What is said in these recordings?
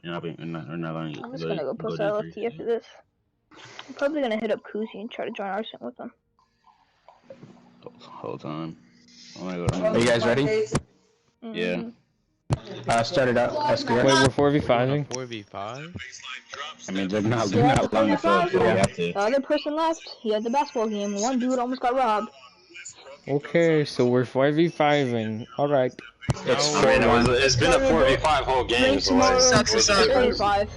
We're not going to I'm just gonna go post LFT after this. I'm probably gonna hit up Kuzi and try to join Arsene with them. Whole time. Are you guys ready? Yeah. Start it up. Wait, we're 4v5ing? 4v5? I mean, they're not long enough, so we have to. The other person left. He had the basketball game. One dude almost got robbed. Okay, so we're 4v5ing. Alright. It's 4-1. It's been a 4v5 whole game. So Sucks. 4v5.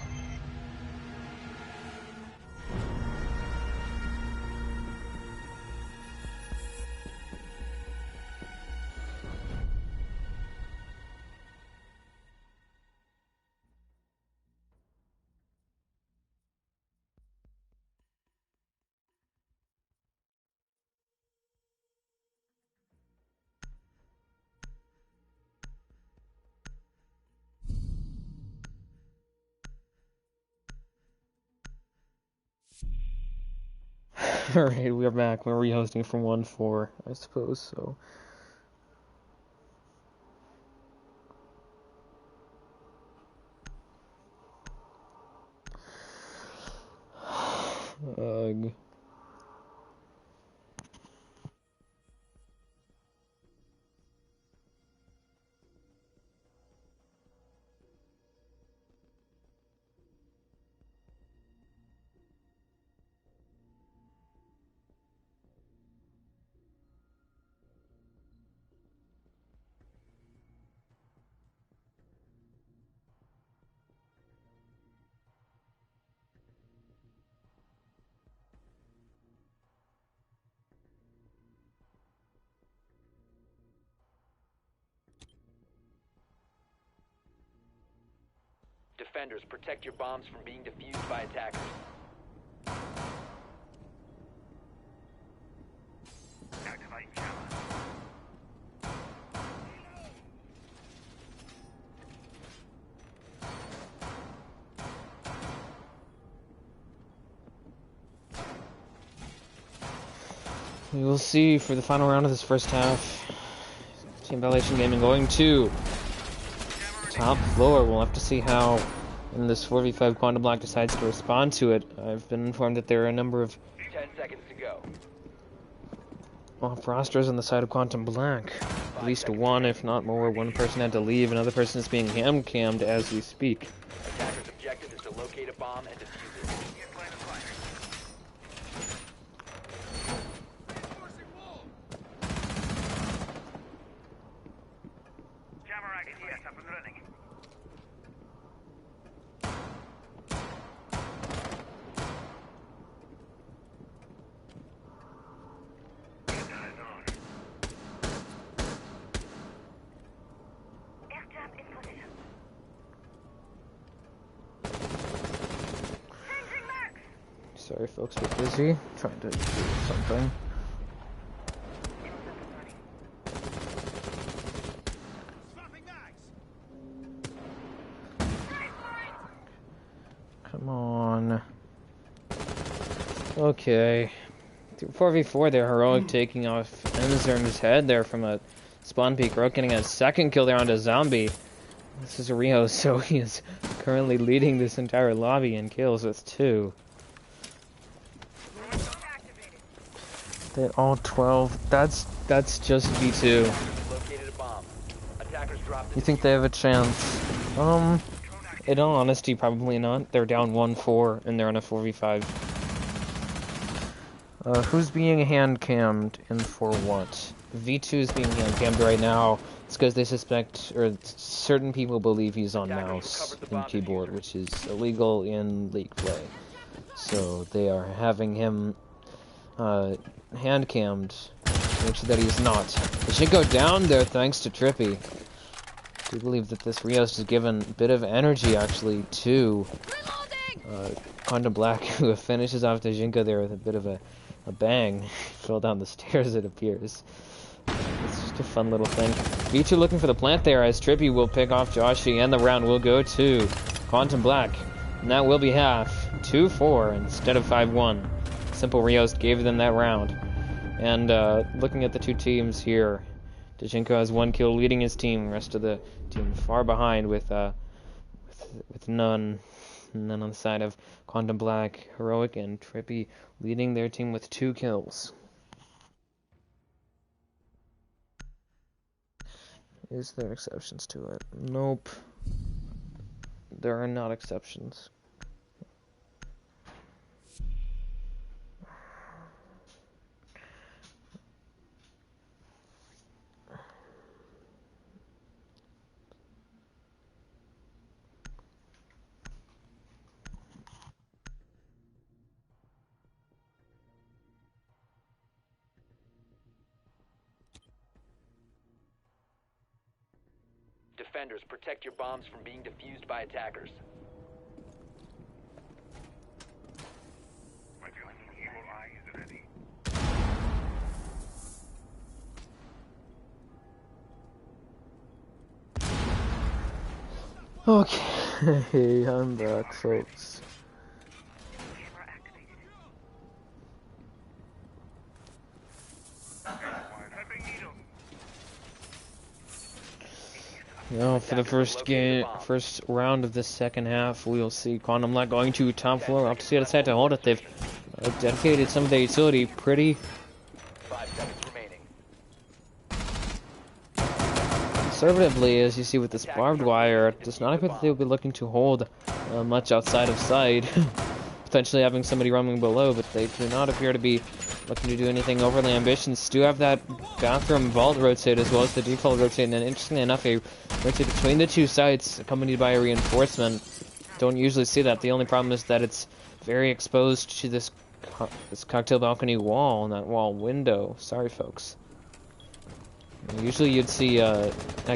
Alright, we're back. We're rehosting from 1-4, I suppose, so. Ugh. Defenders, protect your bombs from being defused by attackers. Activating camera. We will see for the final round of this first half. Team Violation Gaming going to top floor. We'll have to see how in this 4v5 Quantum Black decides to respond to it. I've been informed that there are a number of 10 seconds to go. rosters on the side of Quantum Black. At least one, if not more. One person had to leave, another person is being ham-cammed as we speak. Attacker's objective is to locate a bomb and defuse it. Sorry folks, we're busy trying to do something. Come on. Okay. 4v4 there, Heroic taking off Enzern's head there from a spawn peek. Heroic getting a second kill there onto Zombie. This is a Rio, so he is currently leading this entire lobby in kills with 2. They're all 12. That's just V2. You think they have a chance? In all honesty, probably not. They're down 1-4 and they're on a 4v5. Who's being hand-cammed and for what? V2 is being hand-cammed right now. It's because they suspect, or certain people believe he's on mouse and keyboard, which is illegal in League play. So they are having him hand-cammed, make sure that he's not. It should go down there thanks to Trippy. I do believe that this Rios has given a bit of energy actually to Quantum Black, who finishes off the Jinko there with a bit of a bang. Fell down the stairs, it appears. It's just a fun little thing. V2 looking for the plant there as Trippy will pick off Joshi, and the round will go to Quantum Black. And that will be half. 2-4 instead of 5-1. Simple Rios gave them that round. And looking at the two teams here, Dejinko has 1 kill leading his team, the rest of the team far behind with with none. And then on the side of Quantum Black, Heroic, and Trippy leading their team with 2 kills. Is there exceptions to it? Nope. There are not exceptions. Defenders, protect your bombs from being defused by attackers. Okay, I'm back, folks. Now, for the first round of this second half, we'll see Quantum Black going to top floor. We'll have to see how they decide to hold it. They've dedicated some of their utility pretty 5 seconds remaining. conservatively, as you see with this barbed wire. It does not appear that they'll be looking to hold much outside of sight. Potentially having somebody roaming below, but they do not appear to be looking to do anything overly ambitious. Do have that bathroom vault rotate as well as the default rotate, and interestingly enough, a rotate between the 2 sites accompanied by a reinforcement. Don't usually see that. The only problem is that it's very exposed to this cocktail balcony wall and that wall window. Sorry, folks. Usually you'd see, I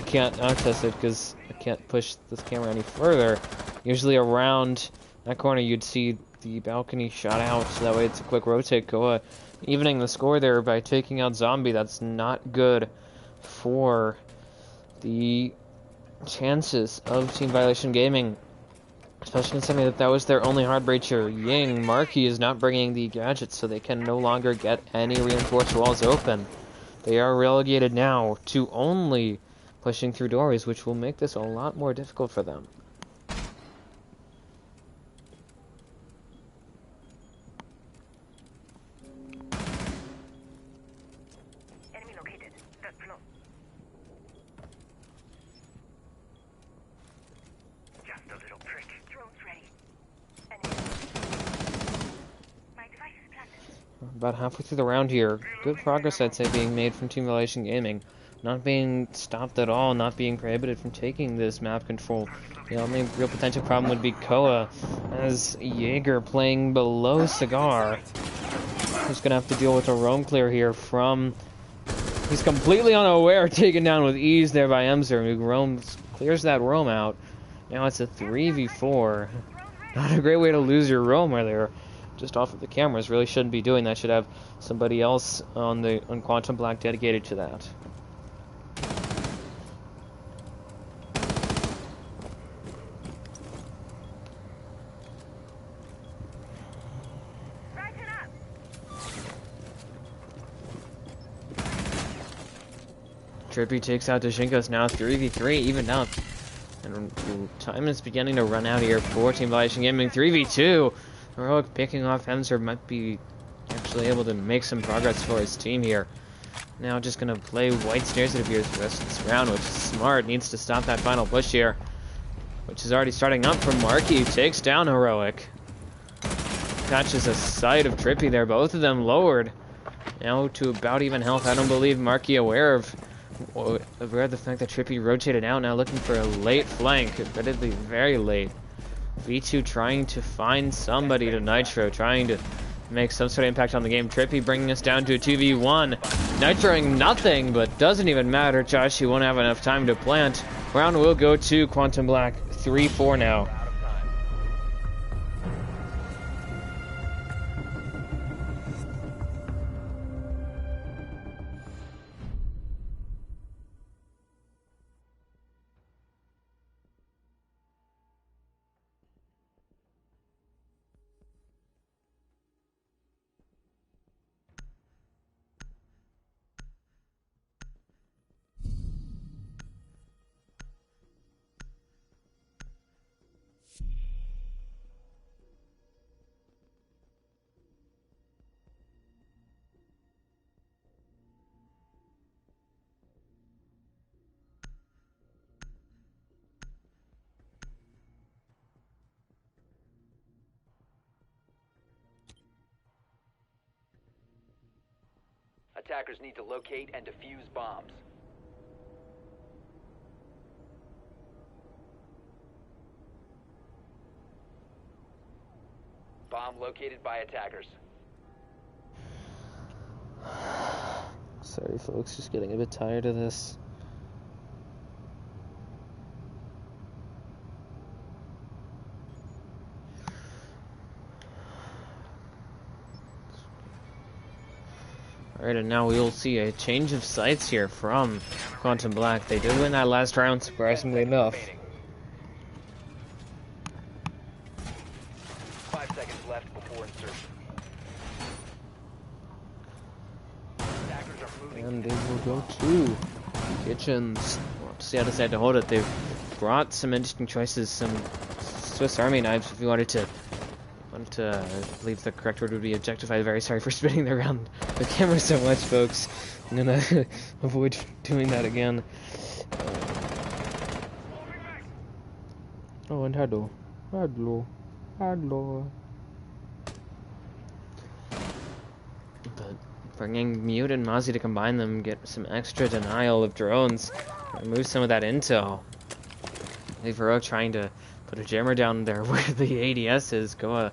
can't access it because I can't push this camera any further. Usually around that corner you'd see the balcony shot out, so that way it's a quick rotate. Koa evening the score there by taking out Zombie. That's not good for the chances of Team Violation Gaming, especially considering that was their only hard breacher. Ying, Marky is not bringing the gadgets, so they can no longer get any reinforced walls open. They are relegated now to only pushing through doors, which will make this a lot more difficult for them. About halfway through the round here. Good progress, I'd say, being made from Team Violation Gaming. Not being stopped at all, not being prohibited from taking this map control. The only real potential problem would be Koa, as Jaeger playing below Cigar. Who's going to have to deal with a roam clear here from... He's completely unaware, taken down with ease there by Emzer, who clears that roam out. Now it's a 3v4. Not a great way to lose your roamer there. Just off of the cameras, really shouldn't be doing that. Should have somebody else on Quantum Black dedicated to that. Trippy takes out Doshinkos now 3v3, even up. And time is beginning to run out here for Team Violation Gaming. 3v2. Heroic picking off Emzer might be actually able to make some progress for his team here. Now just going to play white stairs, it appears, for the rest of this round, which is smart. Needs to stop that final push here, which is already starting up from Marky. Takes down Heroic. Catches a sight of Trippy there. Both of them lowered. Now to about even health. I don't believe Marky aware of the fact that Trippy rotated out. Now looking for a late flank. Admittedly very late. V2 trying to find somebody to Nitro, trying to make some sort of impact on the game. Trippy bringing us down to a 2v1. Nitroing nothing, but doesn't even matter. Josh, he won't have enough time to plant. Round will go to Quantum Black. 3-4 now. Attackers need to locate and defuse bombs. Bomb located by attackers. Sorry, folks, just getting a bit tired of this. Alright, and now we will see a change of sights here from Quantum Black. They did win that last round, surprisingly enough. 5 seconds left before insertion. Attackers are moving. And they will go to Kitchens. We'll have to see how they decide to hold it. They've brought some interesting choices, some Swiss Army knives if you wanted to, I believe the correct word would be objectify. Very sorry for spinning around the camera so much, folks. I'm gonna avoid doing that again. Oh, and hello. But bringing Mute and Mozzie to combine them, get some extra denial of drones, remove some of that intel. Vero trying to put a jammer down there where the ADS is. Goa's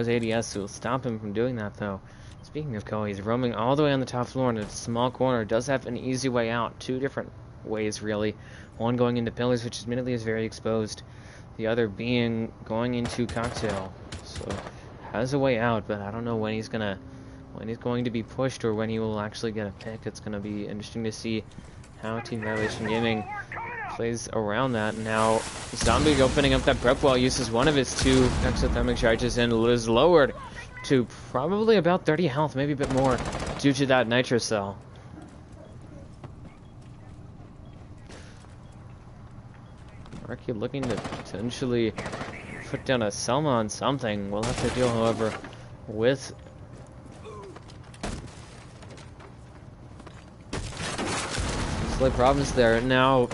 ADS will stop him from doing that, though. Speaking of Goa, he's roaming all the way on the top floor in a small corner. Does have an easy way out. Two different ways, really. One going into pillars, which admittedly is very exposed. The other being going into cocktail. So has a way out, but I don't know when he's going to be pushed or when he will actually get a pick. It's going to be interesting to see how Team Violation Gaming plays around that. Now, Zombie opening up that prep wall, uses one of his two exothermic charges and is lowered to probably about 30 health, maybe a bit more, due to that nitro cell. Marky looking to potentially put down a Selma on something. We'll have to deal, however, with slight problems there. Now,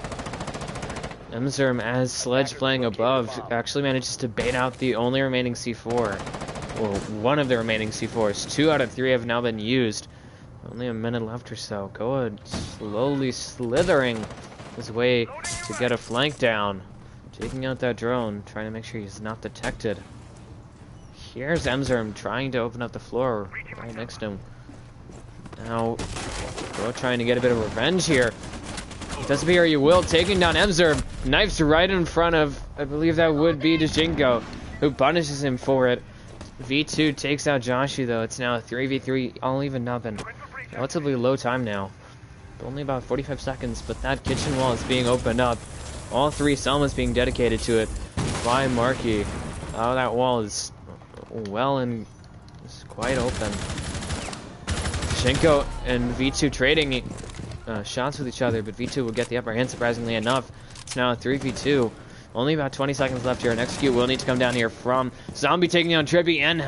Emzerm, as Sledge playing above, actually manages to bait out the only remaining C4. Or one of the remaining C4s. 2 out of 3 have now been used. Only a minute left or so. Goa slowly slithering his way to get a flank down. Taking out that drone, trying to make sure he's not detected. Here's Emzerm trying to open up the floor right next to him. Now, Goa trying to get a bit of revenge here. Does appear you will, taking down Emzerm. Knifes right in front of, I believe that would be Djingo, who punishes him for it. V2 takes out Joshi, though. It's now a 3v3, all even nothing. Relatively low time now. Only about 45 seconds, but that kitchen wall is being opened up. All 3 Selmas being dedicated to it by Marky. Oh, that wall is well and it's quite open. Djingo and V2 trading shots with each other, but V2 will get the upper hand, surprisingly enough. It's now a 3v2. Only about 20 seconds left here. An execute will need to come down here from Zombie taking down Trippy and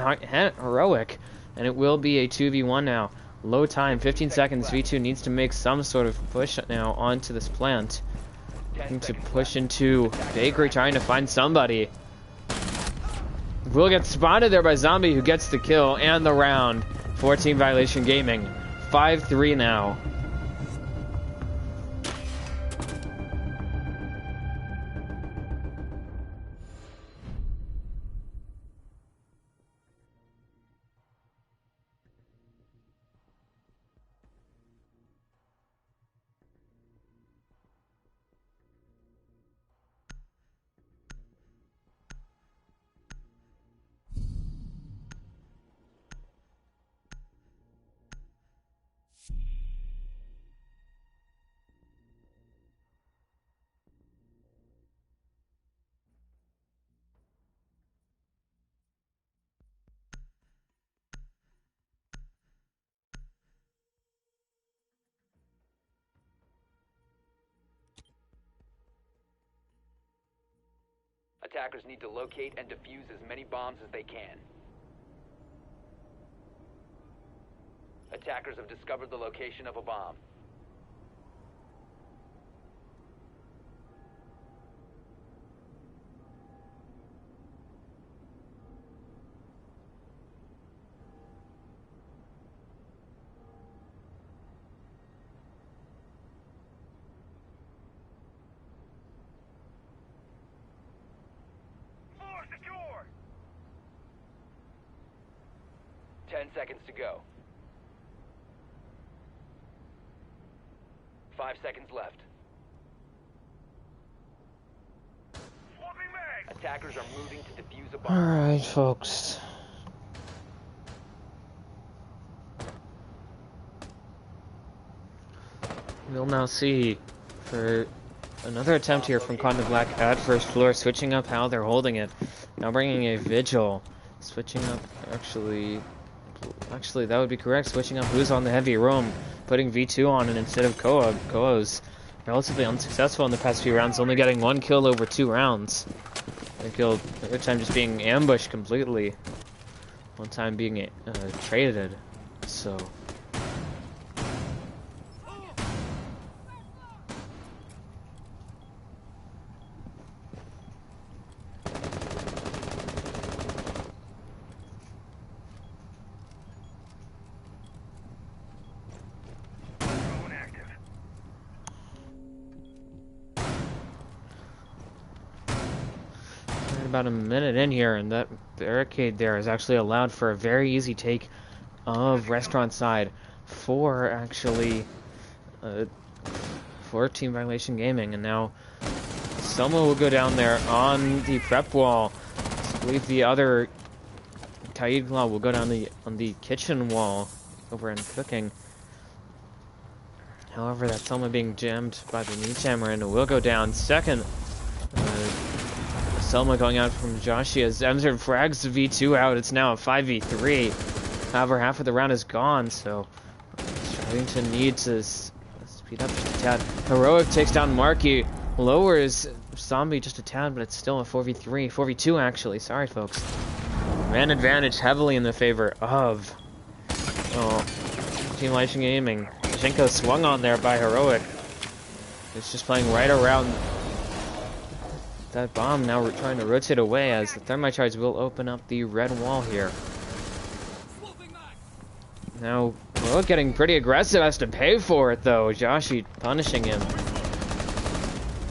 Heroic. And it will be a 2v1 now. Low time, 15 seconds. V2 needs to make some sort of push now onto this plant. Looking to push into Bakery, trying to find somebody. Will get spotted there by Zombie, who gets the kill and the round for Team Violation Gaming. 5-3 now. Attackers need to locate and defuse as many bombs as they can. Attackers have discovered the location of a bomb. 10 seconds to go. 5 seconds left. Attackers are moving to defuse a bomb. Alright, folks. We'll now see for another attempt here from Conda Black at first floor, switching up how they're holding it. Now bringing a Vigil. Switching up, actually that would be correct. Switching up who's on the heavy roam. Putting V2 on it instead of Koa. Koa's relatively unsuccessful in the past few rounds, only getting 1 kill over 2 rounds. A kill, every time just being ambushed completely. One time being traded. So... about a minute in here, and that barricade there is actually allowed for a very easy take of restaurant side for actually for Team Violation Gaming. And now Selma will go down there on the prep wall. I believe the other Taid Claw will go down on the kitchen wall over in cooking. However, that Selma being jammed by the knee jammer, and it will go down. Second Selma going out from Joshi as Emser frags the V2 out. It's now a 5v3. However, half of the round is gone, so starting to need to speed up just a tad. Heroic takes down Marky, lowers Zombie just a tad, but it's still a 4v3. 4v2, actually. Sorry, folks. Man advantage heavily in the favor of Team Violation Gaming. Shenko swung on there by Heroic. It's just playing right around that bomb. Now we're trying to rotate away as the thermite charge will open up the red wall here. Now, Heroic getting pretty aggressive, has to pay for it though. Joshi punishing him.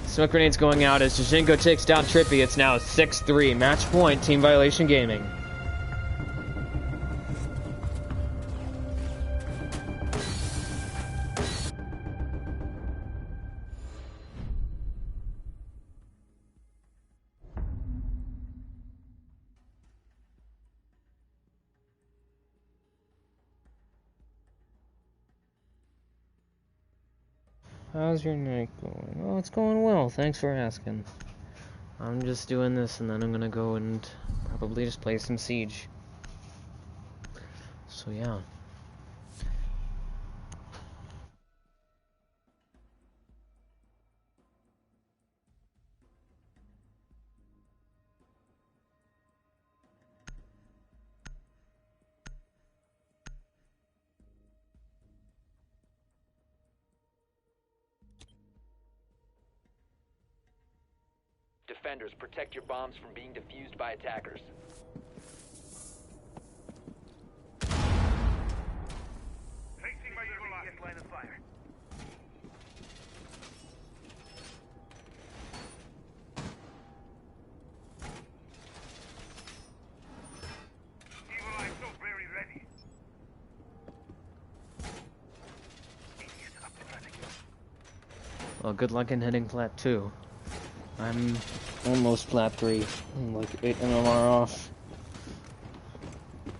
Smoke grenades going out as Jashenko takes down Trippy. It's now 6-3. Match point, Team Violation Gaming. How's your night going? Oh, it's going well. Thanks for asking. I'm just doing this, and then I'm gonna go and probably just play some Siege. So yeah. Defenders, protect your bombs from being defused by attackers. Placing my evil line of fire. Evil eye so very ready. Well, good luck in hitting plat 2. I'm almost plat 3. I'm like 8 MMR off.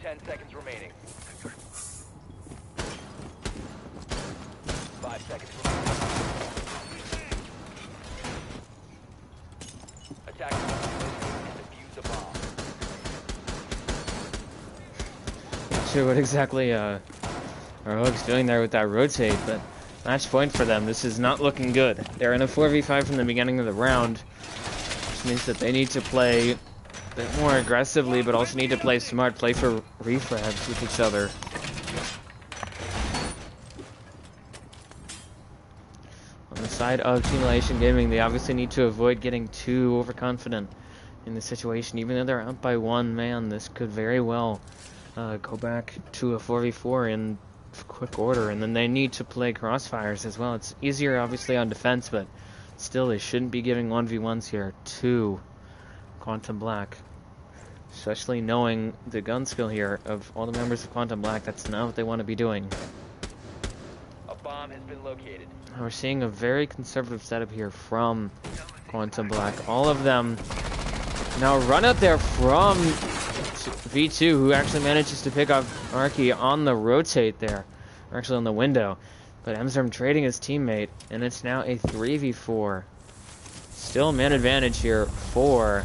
10 seconds remaining. 5 seconds remaining. Attackers defuse a bomb. Not sure what exactly Heroic's doing there with that rotate, but match point for them. This is not looking good. They're in a 4v5 from the beginning of the round, which means that they need to play a bit more aggressively, but also need to play smart, play for refrags with each other. On the side of Team Violation Gaming, they obviously need to avoid getting too overconfident in the situation. Even though they're up by 1 man, this could very well go back to a 4v4 in quick order, and then they need to play crossfires as well. It's easier obviously on defense, but still they shouldn't be giving 1v1s here to Quantum Black. Especially knowing the gun skill here of all the members of Quantum Black, that's not what they want to be doing. A bomb has been located. We're seeing a very conservative setup here from Quantum Black. All of them now run out there from V2, who actually manages to pick off Arky on the rotate there. Or actually on the window. But Emstorm trading his teammate, and it's now a 3v4. Still man advantage here for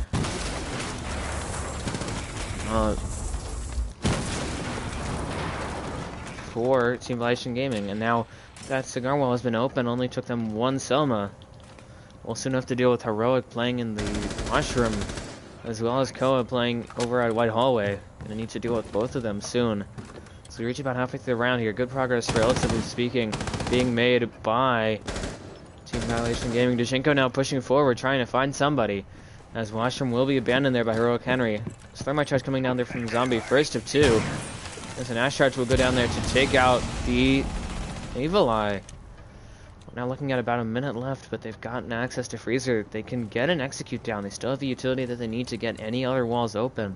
Team Violation Gaming. And now that cigar wall has been open, only took them one Selma. We'll soon have to deal with Heroic playing in the washroom, as well as Koa playing over at White Hallway. Gonna need to deal with both of them soon. So we reach about halfway through the round here. Good progress, relatively speaking, being made by Team Violation Gaming. Dushenko now pushing forward, trying to find somebody, as washroom will be abandoned there by Heroic Henry. Thermite charge coming down there from Zombie, first of two. As an Ash charge will go down there to take out the Evil Eye. We're now looking at about a minute left, but they've gotten access to Freezer. They can get an execute down. They still have the utility that they need to get any other walls open.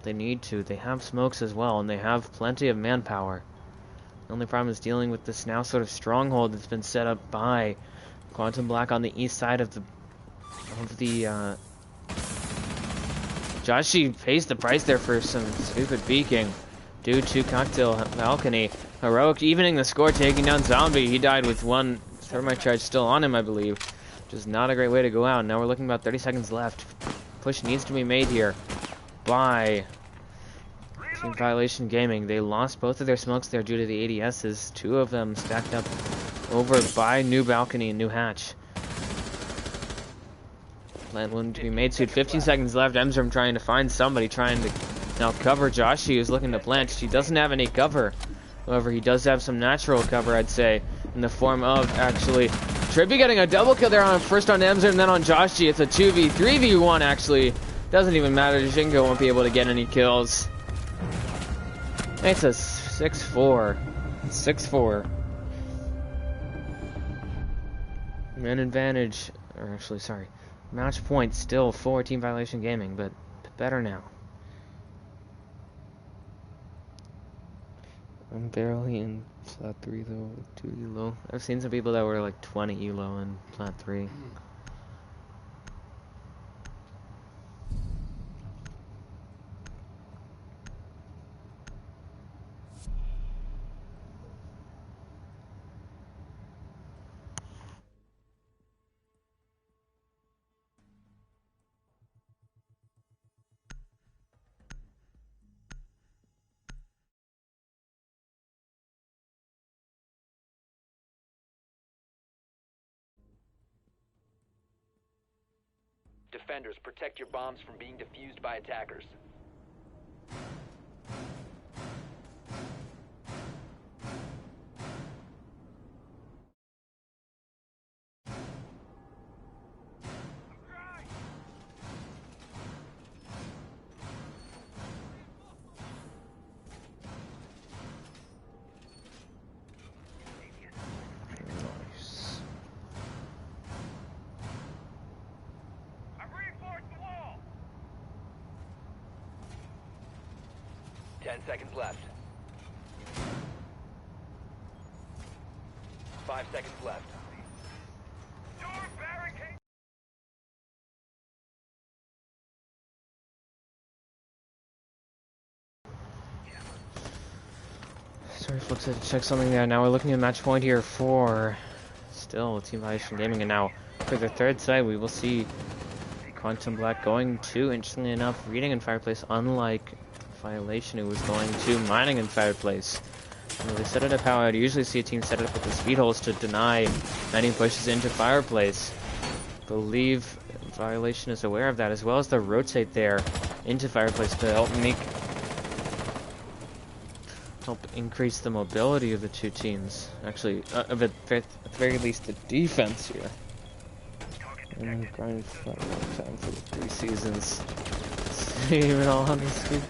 They need to. They have smokes as well, and they have plenty of manpower. The only problem is dealing with this now sort of stronghold that's been set up by Quantum Black on the east side of the Joshi pays the price there for some stupid peeking due to Cocktail Balcony. Heroic evening the score, taking down Zombie. He died with one thermite charge still on him, I believe. Which is not a great way to go out. Now we're looking about 30 seconds left. Push needs to be made here by Team Violation Gaming. They lost both of their smokes there due to the ADSs. Two of them stacked up over by New Balcony and New Hatch. Plant one to be made soon. 15 seconds left. Emstorm trying to find somebody, trying to now cover Joshi, who's looking to plant. She doesn't have any cover. However, he does have some natural cover, I'd say, in the form of actually Trippy getting a double kill there on first on Emstorm and then on Joshi. It's a 2v3v1 actually. Doesn't even matter. Shingo won't be able to get any kills. It's a 6-4. 6-4. Man advantage, or actually, sorry. Match point still for Team Violation Gaming, but better now. I'm barely in Plat 3 though, with 2 elo. I've seen some people that were like 20 elo in Plat 3. Defenders, protect your bombs from being defused by attackers. Nice. 10 seconds left. 5 seconds left. Sorry folks, I had to check something there. Now we're looking at match point here for still Team Violation Gaming, and now for the third side we will see Quantum Black going to, interestingly enough, Reading and Fireplace, unlike Violation, who was going to Mining and Fireplace. They set it up how I'd usually see a team set it up with the speed holes to deny many pushes into Fireplace. I believe Violation is aware of that, as well as the rotate there into Fireplace to help increase the mobility of the two teams. Actually, at the very least, the defense here. And I'm grinding for a long time for the 3 seasons. Even all honesty.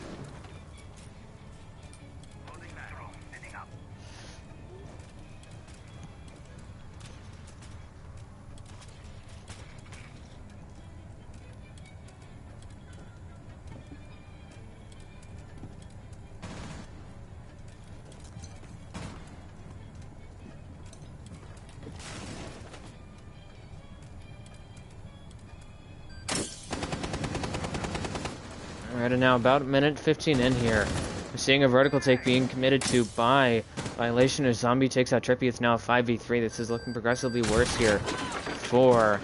Alright, and now about a minute 15 in here. We're seeing a vertical take being committed to by Violation as Zombie takes out Trippy. It's now a 5v3. This is looking progressively worse here for,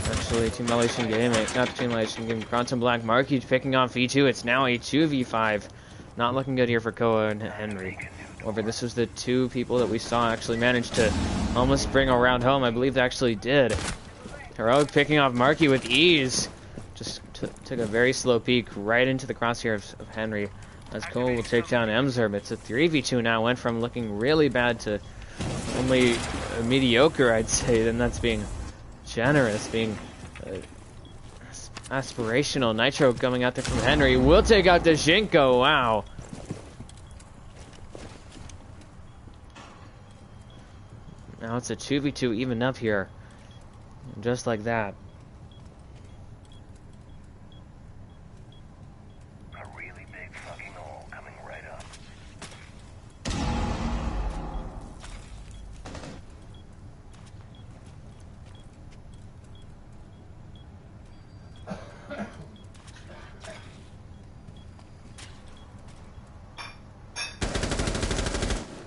actually, Team Violation Gaming. Not Team Violation Gaming. Quantum Black Marky picking off V2. It's now a 2v5. Not looking good here for Koa and Henry. However, this was the two people that we saw actually manage to almost bring a round home. I believe they actually did. Heroic picking off Marky with ease. Just took a very slow peek right into the crosshairs of Henry. As Koa will take down Emzerb. It's a 3v2 now. Went from looking really bad to only mediocre, I'd say. And that's being generous, being aspirational. Nitro coming out there from Henry. Will take out Dejinko. Wow. Now it's a 2v2 even up here. Just like that. A really big fucking hole coming right up.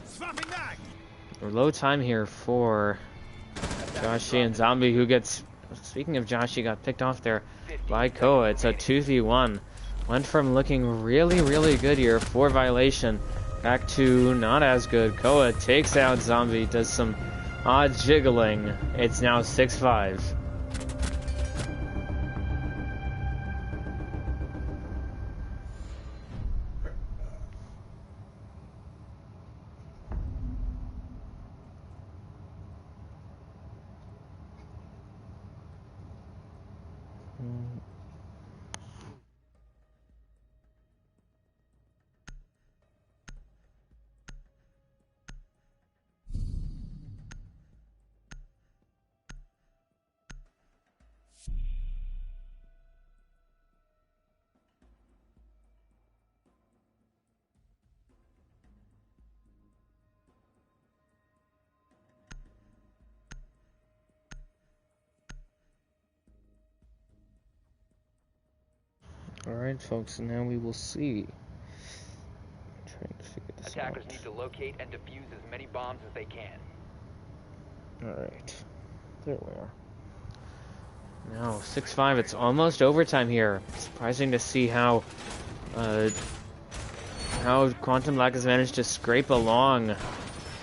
Swapping back. Low time here for Joshi and Zombie, who gets, speaking of Joshi, got picked off there by Koa. It's a 2v1. Went from looking really, really good here for Violation back to not as good. Koa takes out Zombie, does some odd jiggling. It's now 6-5. Alright, folks, and now we will see. I'm trying to figure this Attackers out. need to locate and defuse as many bombs as they can. Alright. There we are. Now, 6-5, it's almost overtime here. Surprising to see how Quantum Black has managed to scrape along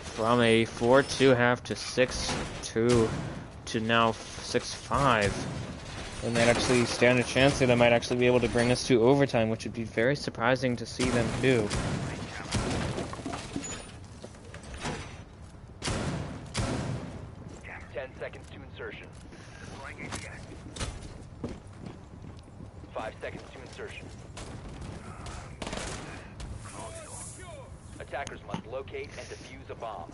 from a 4-2 half to 6-2 to now 6-5. They might actually stand a chance that they might actually be able to bring us to overtime, which would be very surprising to see them do. Ten seconds to insertion. 5 seconds to insertion. Attackers must locate and defuse a bomb.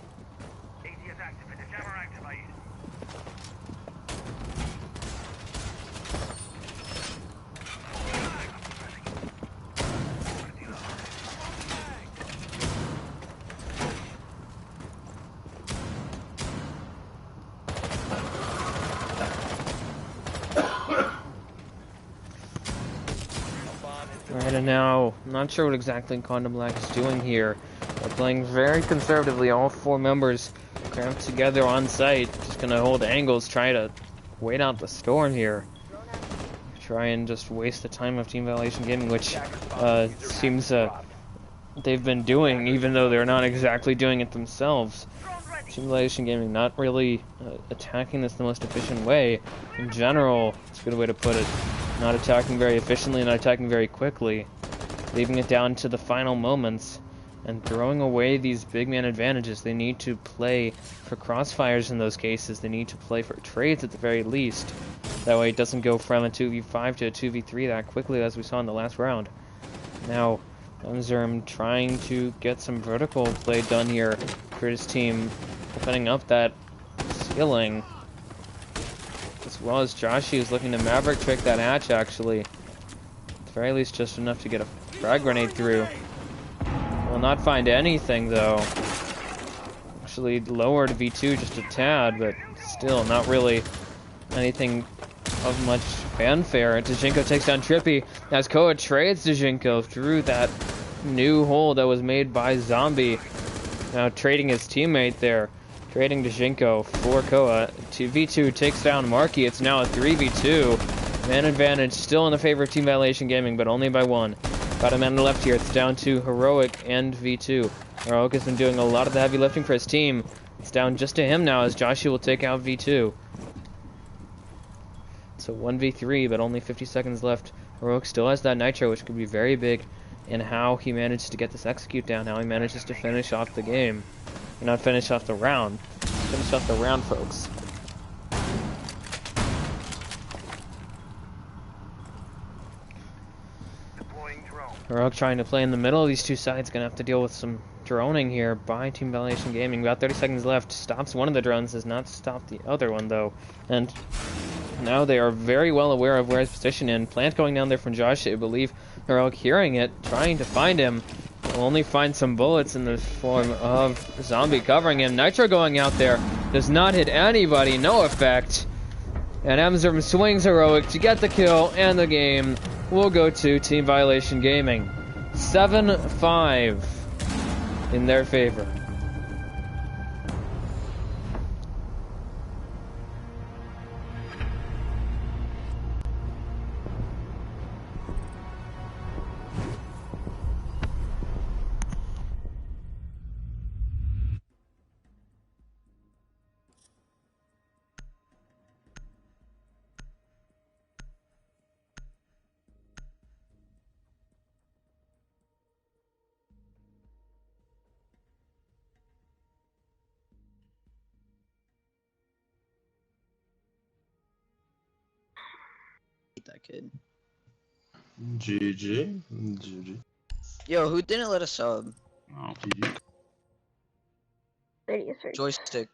ATS activated. Jammer activated. Alright, and now, I'm not sure what exactly Quantum Black is doing here. They're playing very conservatively, all four members cramped together on site. Just gonna hold angles, try to wait out the storm here. Try and just waste the time of Team Violation Gaming, which seems they've been doing, even though they're not exactly doing it themselves. Team Violation Gaming not really attacking this the most efficient way. In general, it's a good way to put it. Not attacking very efficiently, not attacking very quickly. Leaving it down to the final moments and throwing away these big man advantages. They need to play for crossfires in those cases. They need to play for trades at the very least. That way it doesn't go from a 2v5 to a 2v3 that quickly as we saw in the last round. Now, Unzerm trying to get some vertical play done here for his team, opening up that ceiling. As well as Joshi is looking to Maverick trick that hatch, actually. At the very least, just enough to get a frag grenade through. Will not find anything, though. Actually lowered V2 just a tad, but still not really anything of much fanfare. Dejinko takes down Trippy as Koa trades Dejinko through that new hole that was made by Zombie. Now trading his teammate there. Trading Dejinko for Koa. V2 takes down Marky. It's now a 3v2. Man advantage still in the favor of Team Violation Gaming, but only by 1. About a man on the left here. It's down to Heroic and V2. Heroic has been doing a lot of the heavy lifting for his team. It's down just to him now as Joshua will take out V2. So 1v3, but only 50 seconds left. Heroic still has that Nitro, which could be very big in how he manages to get this execute down, how he manages to finish off the game. Not finish off the round. Finish off the round, folks. Deploying drone. Heroic trying to play in the middle. These two sides gonna have to deal with some droning here by Team Violation Gaming. About 30 seconds left. Stops one of the drones, does not stop the other one though. And now they are very well aware of where his position is. Plant going down there from Josh, I believe. Heroic hearing it, trying to find him. Will only find some bullets in the form of Zombie covering him. Nitro going out there. Does not hit anybody, no effect. And Amzerm swings Heroic to get the kill, and the game will go to Team Violation Gaming. 7-5 in their favor. That kid. GG. GG. Yo, who didn't let us sub? Oh, GG. There you go. Joystick.